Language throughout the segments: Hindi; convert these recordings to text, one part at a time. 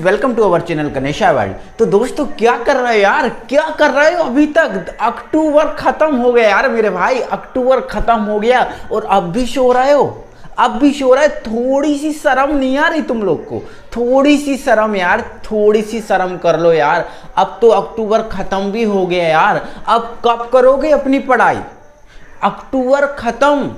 Welcome to our channel Ganesha world. तो दोस्तों क्या कर रहे हो यार, क्या कर रहे हो? अभी तक अक्टूबर खत्म हो गया यार मेरे भाई, अक्टूबर खत्म हो गया और अब भी सो रहे हो, अब भी सो रहा है। थोड़ी सी शर्म नहीं आ रही तुम लोग को? थोड़ी सी शर्म यार, थोड़ी सी शर्म कर लो यार। अब तो अक्टूबर खत्म भी हो गया यार, अब कब करोगे अपनी पढ़ाई? अक्टूबर खत्म,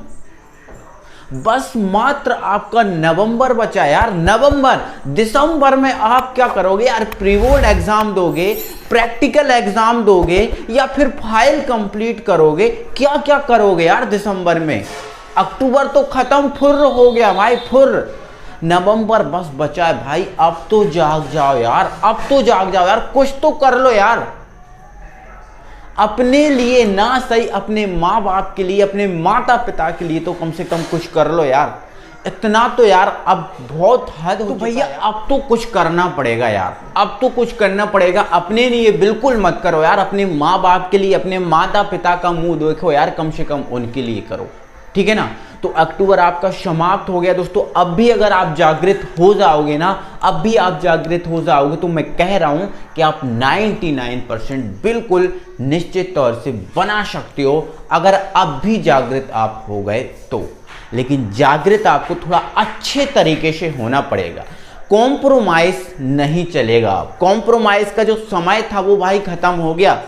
बस मात्र आपका नवंबर बचा यार। नवंबर, दिसंबर में आप क्या करोगे यार? प्री बोर्ड एग्जाम दोगे, प्रैक्टिकल एग्जाम दोगे या फिर फाइल कंप्लीट करोगे? क्या क्या करोगे यार दिसंबर में? अक्टूबर तो खत्म, फुर्र हो गया भाई, फुर्र। नवंबर बस बचा है भाई, अब तो जाग जाओ यार, अब तो जाग जाओ यार, कुछ तो कर लो यार। अपने लिए ना सही, अपने माँ बाप के लिए, अपने माता पिता के लिए तो कम से कम कुछ कर लो यार। इतना तो यार अब बहुत हद हो भैया, अब तो कुछ करना पड़ेगा यार, अब तो कुछ करना पड़ेगा। अपने लिए बिल्कुल मत करो यार, अपने माँ बाप के लिए, अपने माता पिता का मुंह देखो यार, कम से कम उनके लिए करो, ठीक है ना। तो अक्टूबर आपका समाप्त हो गया दोस्तों। अब भी अगर आप जागृत हो जाओगे ना, अब भी आप जागृत हो जाओगे तो मैं कह रहा हूं कि आप 99% बिल्कुल निश्चित तौर से बना सकते हो, अगर अब भी जागृत आप हो गए तो। लेकिन जागृत आपको थोड़ा अच्छे तरीके से होना पड़ेगा, कॉम्प्रोमाइज नहीं चलेगा। कॉम्प्रोमाइज का जो समय था वो भाई खत्म हो गया,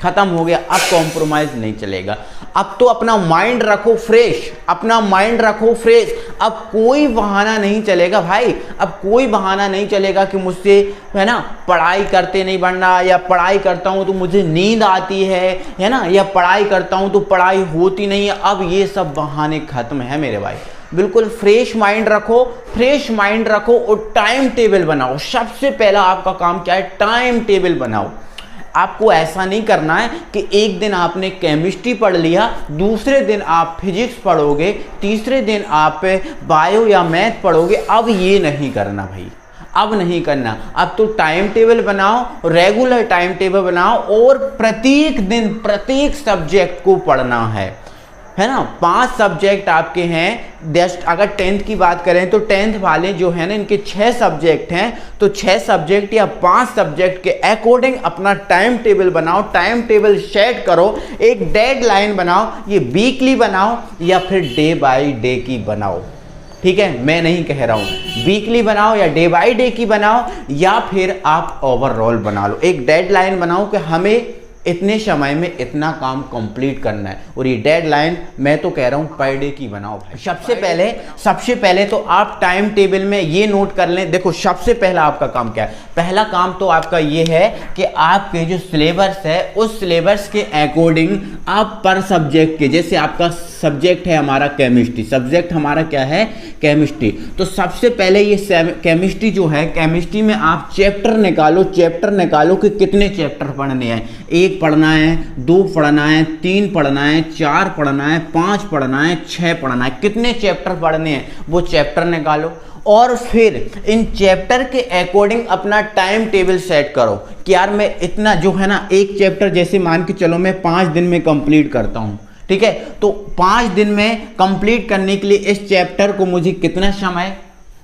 खत्म हो गया। अब कॉम्प्रोमाइज नहीं चलेगा। अब तो अपना माइंड रखो फ्रेश, अपना माइंड रखो फ्रेश। अब कोई बहाना नहीं चलेगा भाई, अब कोई बहाना नहीं चलेगा कि मुझसे है ना पढ़ाई करते नहीं बनना, या पढ़ाई करता हूं तो मुझे नींद आती है ना, या पढ़ाई करता हूं तो पढ़ाई होती नहीं है। अब ये सब बहाने खत्म है मेरे भाई। बिल्कुल फ्रेश माइंड रखो, फ्रेश माइंड रखो और टाइम टेबल बनाओ। सबसे पहला आपका काम क्या है? टाइम टेबल बनाओ। आपको ऐसा नहीं करना है कि एक दिन आपने केमिस्ट्री पढ़ लिया, दूसरे दिन आप फिजिक्स पढ़ोगे, तीसरे दिन आप बायो या मैथ पढ़ोगे। अब ये नहीं करना भाई, अब नहीं करना। अब तो टाइम टेबल बनाओ, रेगुलर टाइम टेबल बनाओ और प्रत्येक दिन प्रत्येक सब्जेक्ट को पढ़ना है ना। 5 सब्जेक्ट आपके हैं। जस्ट अगर 10th की बात करें तो 10th वाले जो है ना, इनके 6 सब्जेक्ट हैं, तो 6 सब्जेक्ट या 5 सब्जेक्ट के अकॉर्डिंग अपना टाइम टेबल बनाओ, टाइम टेबल सेट करो, एक डेडलाइन बनाओ। ये वीकली बनाओ या फिर डे बाय डे की बनाओ, ठीक है। मैं नहीं कह रहा हूँ वीकली बनाओ या डे बाय डे की बनाओ, या फिर आप ओवरऑल बना लो। एक डेडलाइन बनाओ कि हमें इतने समय में इतना काम कंप्लीट करना है, और ये डेडलाइन मैं तो कह रहा हूँ पर डे की बनाओ भाई। सबसे पहले तो आप टाइम टेबल में ये नोट कर लें। देखो सबसे पहला आपका काम क्या है? पहला काम तो आपका ये है कि आपके जो सिलेबस है उस सिलेबस के अकॉर्डिंग आप पर सब्जेक्ट के, जैसे आपका सब्जेक्ट है हमारा केमिस्ट्री, सब्जेक्ट हमारा क्या है? केमिस्ट्री। तो सबसे पहले ये केमिस्ट्री जो है, केमिस्ट्री में आप चैप्टर निकालो, चैप्टर निकालो कि कितने चैप्टर पढ़ने हैं। 1 पढ़ना है, 2 पढ़ना है, 3 पढ़ना है, 4 पढ़ना है, 5 पढ़ना है, 6 पढ़ना है, कितने चैप्टर पढ़ने हैं वो चैप्टर निकालो। और फिर इन चैप्टर के अकॉर्डिंग अपना टाइम टेबल सेट करो कि यार मैं इतना जो है ना, एक चैप्टर जैसे मान के चलो मैं 5 दिन में कंप्लीट करता हूँ, ठीक है। तो 5 दिन में कंप्लीट करने के लिए इस चैप्टर को मुझे कितना समय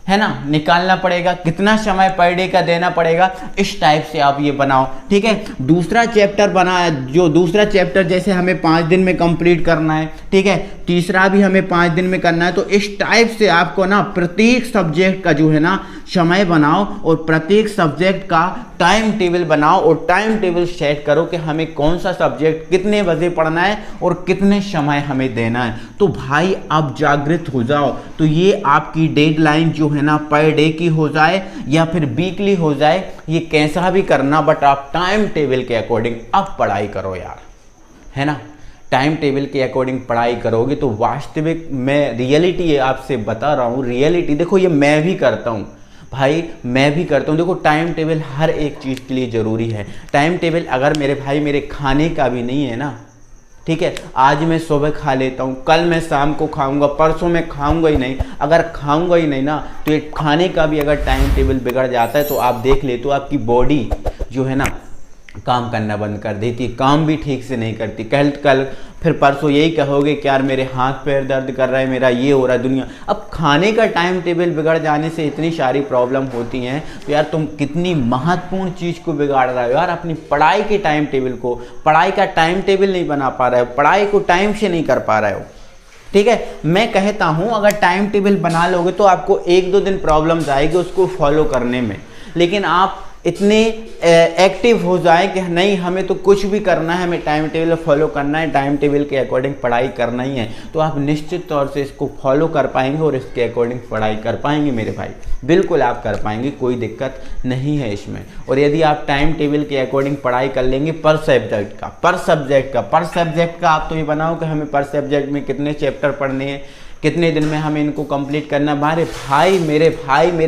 है ना निकालना पड़ेगा, कितना समय पर डे का देना पड़ेगा, इस टाइप से आप ये बनाओ, ठीक है। दूसरा चैप्टर बना, जो दूसरा चैप्टर जैसे हमें 5 दिन में कंप्लीट करना है, ठीक है, तीसरा भी हमें 5 दिन में करना है। तो इस टाइप से आपको ना प्रत्येक सब्जेक्ट का जो है ना समय बनाओ और प्रत्येक सब्जेक्ट का टाइम टेबल बनाओ और टाइम टेबल सेट करो कि हमें कौन सा सब्जेक्ट कितने बजे पढ़ना है और कितने समय हमें देना है। तो भाई अब जागृत हो जाओ। तो ये आपकी डेडलाइन जो है ना पर डे की हो जाए या फिर वीकली हो जाए, ये कैसा भी करना, बट आप टाइम टेबल के अकॉर्डिंग अब पढ़ाई करो यार, है ना। टाइम टेबल के अकॉर्डिंग पढ़ाई करोगे तो वास्तविक, मैं रियलिटी आपसे बता रहा हूँ, रियलिटी देखो, ये मैं भी करता हूँ भाई, मैं भी करता हूँ। देखो टाइम टेबल हर एक चीज़ के लिए ज़रूरी है। टाइम टेबल अगर मेरे भाई मेरे खाने का भी नहीं है ना, ठीक है, आज मैं सुबह खा लेता हूँ, कल मैं शाम को खाऊंगा, परसों मैं खाऊंगा ही नहीं, अगर खाऊंगा ही नहीं ना तो ये खाने का भी अगर टाइम टेबल बिगड़ जाता है तो आप देख ले तो आपकी बॉडी जो है ना काम करना बंद कर देती है, काम भी ठीक से नहीं करती। कल फिर परसों यही कहोगे कि यार मेरे हाथ पैर दर्द कर रहा है, मेरा ये हो रहा है दुनिया। अब खाने का टाइम टेबल बिगड़ जाने से इतनी सारी प्रॉब्लम होती हैं, तो यार तुम कितनी महत्वपूर्ण चीज़ को बिगाड़ रहे हो यार, अपनी पढ़ाई के टाइम टेबल को। पढ़ाई का टाइम टेबल नहीं बना पा रहे हो, पढ़ाई को टाइम से नहीं कर पा रहे हो। ठीक है, मैं कहता हूँ अगर टाइम टेबल बना लोगे तो आपको 1-2 दिन प्रॉब्लम्स आएगी उसको फॉलो करने में, लेकिन आप इतने एक्टिव हो जाए कि नहीं हमें तो कुछ भी करना है, हमें टाइम टेबल फॉलो करना है, टाइम टेबल के अकॉर्डिंग पढ़ाई करना ही है, तो आप निश्चित तौर से इसको फॉलो कर पाएंगे और इसके अकॉर्डिंग पढ़ाई कर पाएंगे मेरे भाई। बिल्कुल आप कर पाएंगे, कोई दिक्कत नहीं है इसमें। और यदि आप टाइम टेबल के अकॉर्डिंग पढ़ाई कर लेंगे पर सब्जेक्ट का आप तो ये बनाओ कि हमें पर सब्जेक्ट में कितने चैप्टर पढ़ने हैं, कितने दिन में हमें इनको कंप्लीट करना। मेरे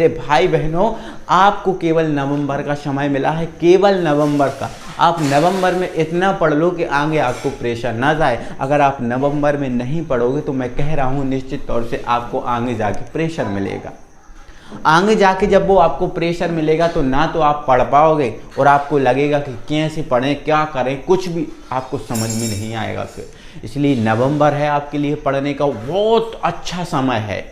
भाई बहनों, आपको केवल नवंबर का समय मिला है, केवल नवंबर का। आप नवंबर में इतना पढ़ लो कि आगे आपको प्रेशर ना जाए। अगर आप नवंबर में नहीं पढ़ोगे तो मैं कह रहा हूँ निश्चित तौर से आपको आगे जाके प्रेशर मिलेगा। आगे जाके जब वो आपको प्रेशर मिलेगा तो ना तो आप पढ़ पाओगे और आपको लगेगा कि कैसे पढ़ें, क्या करें, कुछ भी आपको समझ में नहीं आएगा फिर। इसलिए नवंबर है आपके लिए पढ़ने का बहुत अच्छा समय है,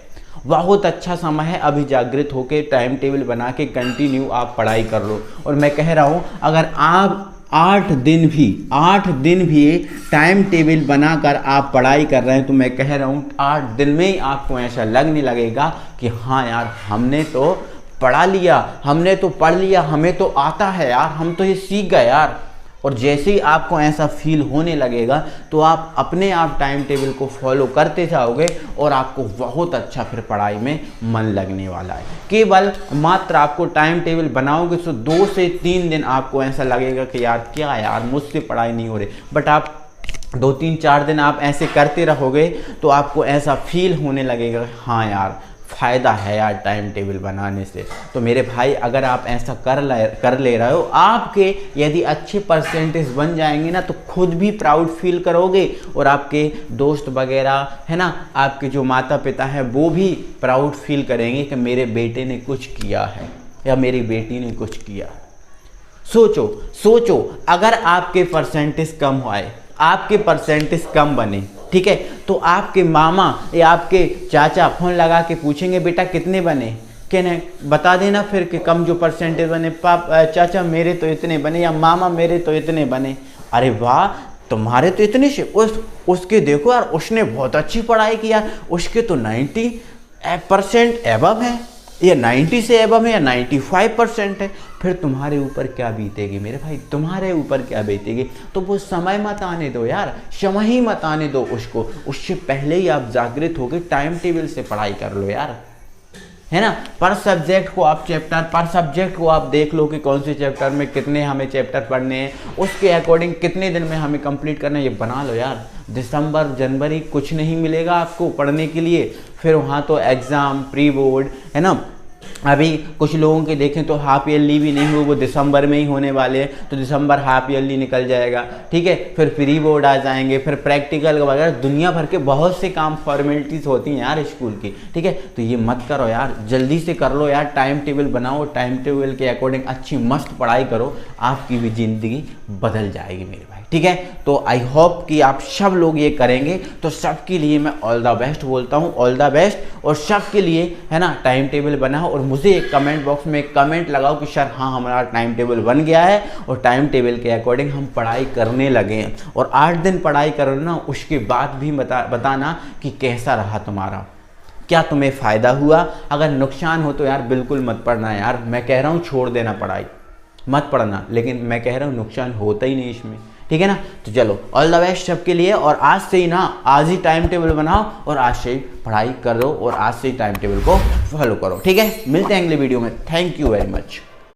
बहुत अच्छा समय है। अभी जागृत होकर टाइम टेबल बना के कंटिन्यू आप पढ़ाई कर लो। और मैं कह रहा हूँ अगर आप 8 दिन भी टाइम टेबल बनाकर आप पढ़ाई कर रहे हैं तो मैं कह रहा हूँ 8 दिन में ही आपको ऐसा लगने लगेगा कि हाँ यार हमने तो पढ़ा लिया, हमने तो पढ़ लिया, हमें तो आता है यार, हम तो ये सीख गए यार। और जैसे ही आपको ऐसा फील होने लगेगा तो आप अपने आप टाइम टेबल को फॉलो करते जाओगे और आपको बहुत अच्छा फिर पढ़ाई में मन लगने वाला है। केवल मात्र आपको टाइम टेबल बनाओगे तो 2 से 3 दिन आपको ऐसा लगेगा कि यार क्या यार मुझसे पढ़ाई नहीं हो रही, बट आप 2-3-4 दिन आप ऐसे करते रहोगे तो आपको ऐसा फील होने लगेगा हाँ यार फ़ायदा है यार टाइम टेबल बनाने से। तो मेरे भाई अगर आप ऐसा कर ले रहे हो, आपके यदि अच्छे परसेंटेज बन जाएंगे ना तो खुद भी प्राउड फील करोगे और आपके दोस्त वगैरह है ना, आपके जो माता पिता हैं वो भी प्राउड फील करेंगे कि मेरे बेटे ने कुछ किया है या मेरी बेटी ने कुछ किया। सोचो अगर आपके परसेंटेज कम आए, आपके परसेंटेज कम बने, ठीक है, तो आपके मामा या आपके चाचा फोन लगा के पूछेंगे बेटा कितने बने, कहने बता देना फिर कि कम जो परसेंटेज बने, चाचा मेरे तो इतने बने या मामा मेरे तो इतने बने। अरे वाह तुम्हारे तो इतने से उसके देखो यार उसने बहुत अच्छी पढ़ाई की यार, उसके तो 90% एबव है या 90 से एबव है या 95% है। फिर तुम्हारे ऊपर क्या बीतेगी मेरे भाई, तुम्हारे ऊपर क्या बीतेगी। तो वो समय मत आने दो यार, समय ही मत आने दो उसको, उससे पहले ही आप जागृत होकर टाइम टेबल से पढ़ाई कर लो यार, है ना। पर सब्जेक्ट को आप देख लो कि कौन से चैप्टर में कितने हमें चैप्टर पढ़ने हैं, उसके अकॉर्डिंग कितने दिन में हमें कंप्लीट करना है ये बना लो यार। दिसंबर जनवरी कुछ नहीं मिलेगा आपको पढ़ने के लिए, फिर वहाँ तो एग्ज़ाम प्री बोर्ड है ना। अभी कुछ लोगों के देखें तो हाफ ईयरली भी नहीं हुए, वो दिसंबर में ही होने वाले हैं, तो दिसंबर हाफ ईयरली निकल जाएगा, ठीक है। फिर प्री बोर्ड आ जाएंगे, फिर प्रैक्टिकल वगैरह दुनिया भर के बहुत से काम फॉर्मेलिटीज़ होती हैं यार स्कूल की, ठीक है। तो ये मत करो यार, जल्दी से कर लो यार, टाइम टेबल बनाओ, टाइम टेबल के अकॉर्डिंग अच्छी मस्त पढ़ाई करो, आपकी भी ज़िंदगी बदल जाएगी मेरे भाई, ठीक है। तो आई होप कि आप सब लोग ये करेंगे, तो सबके लिए मैं ऑल द बेस्ट बोलता हूँ, ऑल द बेस्ट। और सबके लिए है ना टाइम टेबल बनाओ और मुझे एक कमेंट बॉक्स में एक कमेंट लगाओ कि सर हाँ हमारा टाइम टेबल बन गया है और टाइम टेबल के अकॉर्डिंग हम पढ़ाई करने लगे हैं। और 8 दिन पढ़ाई करो ना, उसके बाद भी बताना कि कैसा रहा तुम्हारा, क्या तुम्हें फ़ायदा हुआ। अगर नुकसान हो तो यार बिल्कुल मत पढ़ना यार, मैं कह रहा हूँ छोड़ देना पढ़ाई, मत पढ़ना, लेकिन मैं कह रहा हूँ नुकसान होता ही नहीं इसमें, ठीक है ना। तो चलो ऑल द बेस्ट सबके लिए, और आज से ही ना, आज ही टाइम टेबल बनाओ और आज से ही पढ़ाई करो और आज से ही टाइम टेबल को फॉलो करो, ठीक है। मिलते हैं अगले वीडियो में, थैंक यू वेरी मच।